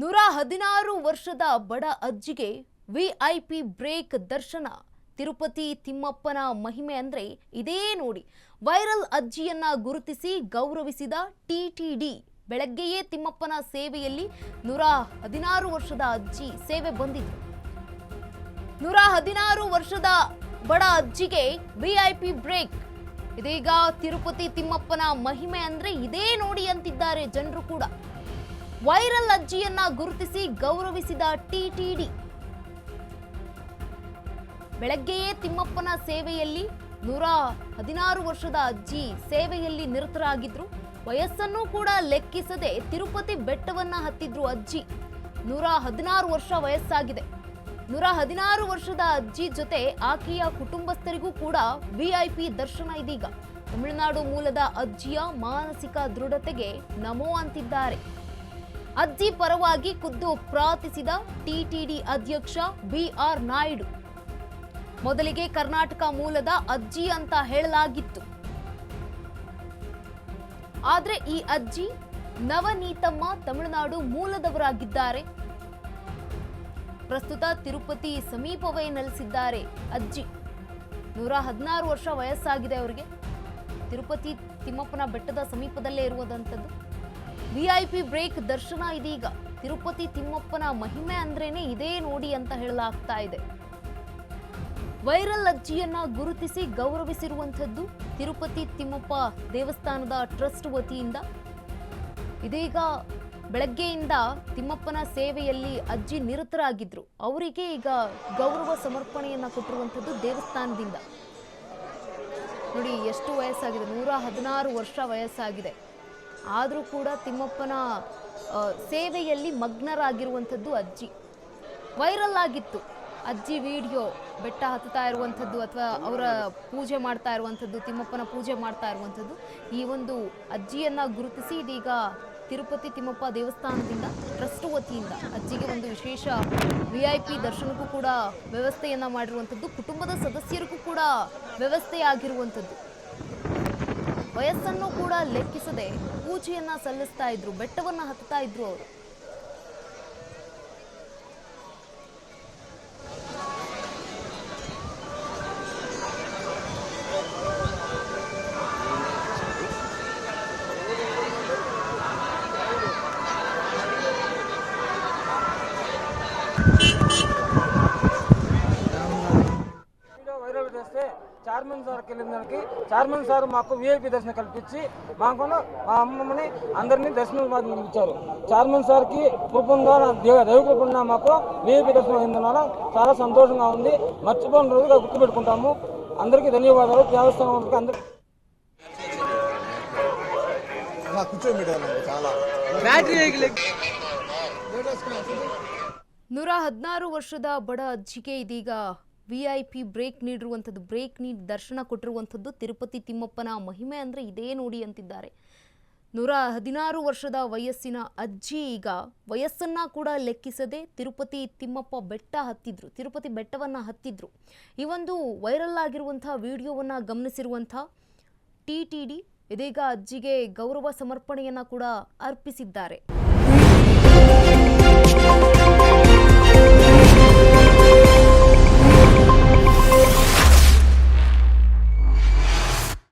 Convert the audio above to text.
116 ವರ್ಷದ ಬಡ ಅಜ್ಜಿಗೆ ವಿಐಪಿ ಬ್ರೇಕ್ ದರ್ಶನ. ತಿರುಪತಿ ತಿಮ್ಮಪ್ಪನ ಮಹಿಮೆ ಅಂದ್ರೆ ಇದೇ ನೋಡಿ. ವೈರಲ್ ಅಜ್ಜಿಯನ್ನ ಗುರುತಿಸಿ ಗೌರವಿಸಿದ ಟಿಟಿಡಿ. ಬೆಳಗ್ಗೆಯೇ ತಿಮ್ಮಪ್ಪನ ಸೇವೆಯಲ್ಲಿ 116 ವರ್ಷದ ಅಜ್ಜಿ ಸೇವೆ ಬಂದಿದ್ರು. 116 ವರ್ಷದ ಬಡ ಅಜ್ಜಿಗೆ ವಿಐಪಿ ಬ್ರೇಕ್. ಇದೀಗ ತಿರುಪತಿ ತಿಮ್ಮಪ್ಪನ ಮಹಿಮೆ ಅಂದ್ರೆ ಇದೇ ನೋಡಿ ಅಂತಿದ್ದಾರೆ ಜನರು ಕೂಡ. ವೈರಲ್ ಅಜ್ಜಿಯನ್ನ ಗುರುತಿಸಿ ಗೌರವಿಸಿದ ಟಿಟಿಡಿ. ಬೆಳಗ್ಗೆಯೇ ತಿಮ್ಮಪ್ಪನ ಸೇವೆಯಲ್ಲಿ 116 ವರ್ಷದ ಅಜ್ಜಿ ಸೇವೆಯಲ್ಲಿ ನಿರತರಾಗಿದ್ರು. ವಯಸ್ಸನ್ನು ಕೂಡ ಲೆಕ್ಕಿಸದೆ ತಿರುಪತಿ ಬೆಟ್ಟವನ್ನ ಹತ್ತಿದ್ರು ಅಜ್ಜಿ. 116 ವರ್ಷ ವಯಸ್ಸಾಗಿದೆ. 116 ವರ್ಷದ ಅಜ್ಜಿ ಜೊತೆ ಆಕೆಯ ಕುಟುಂಬಸ್ಥರಿಗೂ ಕೂಡ ವಿಐಪಿ ದರ್ಶನ. ಇದೀಗ ತಮಿಳುನಾಡು ಮೂಲದ ಅಜ್ಜಿಯ ಮಾನಸಿಕ ದೃಢತೆಗೆ ನಮೋ ಅಂತಿದ್ದಾರೆ. ಅಜ್ಜಿ ಪರವಾಗಿ ಖುದ್ದು ಪ್ರಾರ್ಥಿಸಿದ ಟಿಟಿಡಿ ಅಧ್ಯಕ್ಷ ಬಿಆರ್ ನಾಯ್ಡು. ಮೊದಲಿಗೆ ಕರ್ನಾಟಕ ಮೂಲದ ಅಜ್ಜಿ ಅಂತ ಹೇಳಲಾಗಿತ್ತು. ಆದ್ರೆ ಈ ಅಜ್ಜಿ ನವನೀತಮ್ಮ ತಮಿಳುನಾಡು ಮೂಲದವರಾಗಿದ್ದಾರೆ. ಪ್ರಸ್ತುತ ತಿರುಪತಿ ಸಮೀಪವೇ ನೆಲೆಸಿದ್ದಾರೆ ಅಜ್ಜಿ. 116 ವರ್ಷ ವಯಸ್ಸಾಗಿದೆ ಅವರಿಗೆ. ತಿರುಪತಿ ತಿಮ್ಮಪ್ಪನ ಬೆಟ್ಟದ ಸಮೀಪದಲ್ಲೇ ಇರುವುದಂಥದ್ದು. ವಿಐಪಿ ಬ್ರೇಕ್ ದರ್ಶನ. ಇದೀಗ ತಿರುಪತಿ ತಿಮ್ಮಪ್ಪನ ಮಹಿಮೆ ಅಂದ್ರೇನೆ ಇದೇ ನೋಡಿ ಅಂತ ಹೇಳಲಾಗ್ತಾ ಇದೆ. ವೈರಲ್ ಅಜ್ಜಿಯನ್ನ ಗುರುತಿಸಿ ಗೌರವಿಸಿರುವಂಥದ್ದು ತಿರುಪತಿ ತಿಮ್ಮಪ್ಪ ದೇವಸ್ಥಾನದ ಟ್ರಸ್ಟ್ ವತಿಯಿಂದ. ಇದೀಗ ಬೆಳಗ್ಗೆಯಿಂದ ತಿಮ್ಮಪ್ಪನ ಸೇವೆಯಲ್ಲಿ ಅಜ್ಜಿ ನಿರತರಾಗಿದ್ರು. ಅವರಿಗೆ ಈಗ ಗೌರವ ಸಮರ್ಪಣೆಯನ್ನ ಕೊಟ್ಟಿರುವಂಥದ್ದು ದೇವಸ್ಥಾನದಿಂದ. ನೋಡಿ ಎಷ್ಟು ವಯಸ್ಸಾಗಿದೆ, 116 ವರ್ಷ ವಯಸ್ಸಾಗಿದೆ. ಆದರೂ ಕೂಡ ತಿಮ್ಮಪ್ಪನ ಸೇವೆಯಲ್ಲಿ ಮಗ್ನರಾಗಿರುವಂಥದ್ದು ಅಜ್ಜಿ. ವೈರಲ್ ಆಗಿತ್ತು ಅಜ್ಜಿ ವಿಡಿಯೋ, ಬೆಟ್ಟ ಹತ್ತುತ್ತಾ ಇರುವಂಥದ್ದು ಅಥವಾ ಅವರ ಪೂಜೆ ಮಾಡ್ತಾ ಇರುವಂಥದ್ದು, ತಿಮ್ಮಪ್ಪನ ಪೂಜೆ ಮಾಡ್ತಾ ಇರುವಂಥದ್ದು. ಈ ಒಂದು ಅಜ್ಜಿಯನ್ನ ಗುರುತಿಸಿ ಇದೀಗ ತಿರುಪತಿ ತಿಮ್ಮಪ್ಪ ದೇವಸ್ಥಾನದಿಂದ ಟ್ರಸ್ಟ್ ವತಿಯಿಂದ ಅಜ್ಜಿಗೆ ಒಂದು ವಿಶೇಷ ವಿಐಪಿ ದರ್ಶನಕ್ಕೂ ಕೂಡ ವ್ಯವಸ್ಥೆಯನ್ನ ಮಾಡಿರುವಂಥದ್ದು. ಕುಟುಂಬದ ಸದಸ್ಯರಿಗೂ ಕೂಡ ವ್ಯವಸ್ಥೆ ಆಗಿರುವಂಥದ್ದು. ವಯಸ್ಸನ್ನು ಕೂಡ ಲೆಕ್ಕಿಸದೆ ಪೂಜೆಯನ್ನ ಸಲ್ಲಿಸ್ತಾ ಇದ್ರು, ಬೆಟ್ಟವನ್ನ ಹತ್ತಾ ಇದ್ರು ಅವರು. చైర్మన్ సార్ వెళ్ళిందానికి చైర్మన్ సార్ మాకు విఐపి దర్శనం కల్పించి మాకు మా అమ్మమ్మని అందరినీ దర్శనం ఇచ్చారు. చైర్మన్ సార్కి కృపంగా దైవ కృపంగా మాకు విఐపి దర్శనం అయిందన్న చాలా సంతోషంగా ఉంది. మర్చిపోయిన రోజుగా గుర్తుపెట్టుకుంటాము. అందరికీ ధన్యవాదాలు. దేవస్థానం అందరికీ 116 ವರ್ಷದ ಬಡ ಅಜ್ಜಿಗೆ ಇದೀಗ ವಿಐಪಿ ಬ್ರೇಕ್ ನೀಡಿರುವಂಥದ್ದು, ಬ್ರೇಕ್ ನೀಡಿ ದರ್ಶನ ಕೊಟ್ಟಿರುವಂಥದ್ದು. ತಿರುಪತಿ ತಿಮ್ಮಪ್ಪನ ಮಹಿಮೆ ಅಂದರೆ ಇದೇ ನೋಡಿ ಅಂತಿದ್ದಾರೆ. 116 ವರ್ಷದ ವಯಸ್ಸಿನ ಅಜ್ಜಿ ಈಗ ವಯಸ್ಸನ್ನ ಕೂಡ ಲೆಕ್ಕಿಸದೆ ತಿರುಪತಿ ತಿಮ್ಮಪ್ಪ ಬೆಟ್ಟ ಹತ್ತಿದ್ರು, ತಿರುಪತಿ ಬೆಟ್ಟವನ್ನು ಹತ್ತಿದ್ರು. ಈ ಒಂದು ವೈರಲ್ ಆಗಿರುವಂಥ ವಿಡಿಯೋವನ್ನು ಗಮನಿಸಿರುವಂಥ ಟಿಟಿಡಿ ಇದೀಗ ಅಜ್ಜಿಗೆ ಗೌರವ ಸಮರ್ಪಣೆಯನ್ನು ಕೂಡ ಅರ್ಪಿಸಿದ್ದಾರೆ.